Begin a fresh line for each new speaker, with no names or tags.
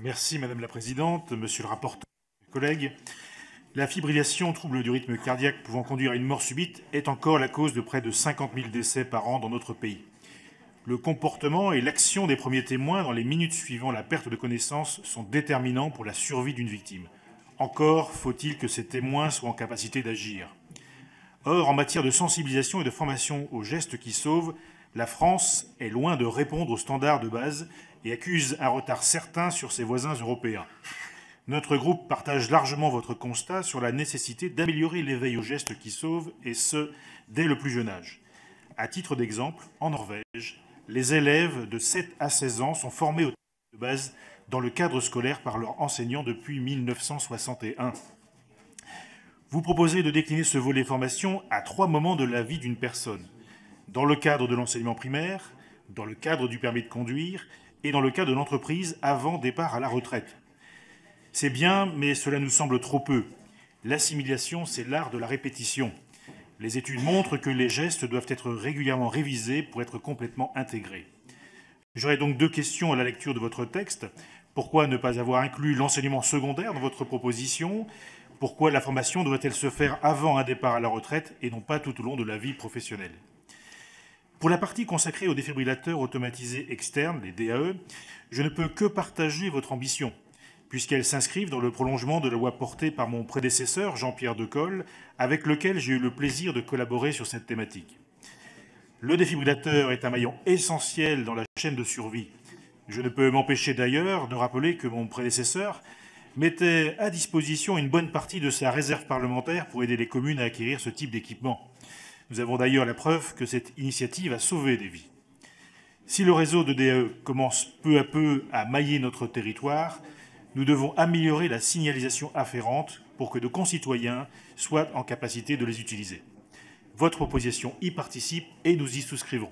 Merci Madame la Présidente, Monsieur le rapporteur, mes collègues. La fibrillation, trouble du rythme cardiaque pouvant conduire à une mort subite, est encore la cause de près de 50 000 décès par an dans notre pays. Le comportement et l'action des premiers témoins dans les minutes suivant la perte de connaissance sont déterminants pour la survie d'une victime. Encore faut-il que ces témoins soient en capacité d'agir. Or, en matière de sensibilisation et de formation aux gestes qui sauvent, la France est loin de répondre aux standards de base et accuse un retard certain sur ses voisins européens. Notre groupe partage largement votre constat sur la nécessité d'améliorer l'éveil aux gestes qui sauvent, et ce, dès le plus jeune âge. À titre d'exemple, en Norvège, les élèves de 7 à 16 ans sont formés aux gestes de base dans le cadre scolaire par leurs enseignants depuis 1961. Vous proposez de décliner ce volet formation à 3 moments de la vie d'une personne. Dans le cadre de l'enseignement primaire, dans le cadre du permis de conduire et dans le cadre de l'entreprise avant départ à la retraite. C'est bien, mais cela nous semble trop peu. L'assimilation, c'est l'art de la répétition. Les études montrent que les gestes doivent être régulièrement révisés pour être complètement intégrés. J'aurais donc 2 questions à la lecture de votre texte. Pourquoi ne pas avoir inclus l'enseignement secondaire dans votre proposition ? Pourquoi la formation doit-elle se faire avant un départ à la retraite et non pas tout au long de la vie professionnelle ? Pour la partie consacrée aux défibrillateurs automatisés externes, les DAE, je ne peux que partager votre ambition, puisqu'elles s'inscrivent dans le prolongement de la loi portée par mon prédécesseur, Jean-Pierre Decolle, avec lequel j'ai eu le plaisir de collaborer sur cette thématique. Le défibrillateur est un maillon essentiel dans la chaîne de survie. Je ne peux m'empêcher d'ailleurs de rappeler que mon prédécesseur mettait à disposition une bonne partie de sa réserve parlementaire pour aider les communes à acquérir ce type d'équipement. Nous avons d'ailleurs la preuve que cette initiative a sauvé des vies. Si le réseau de DAE commence peu à peu à mailler notre territoire, nous devons améliorer la signalisation afférente pour que nos concitoyens soient en capacité de les utiliser. Votre proposition y participe et nous y souscrivons.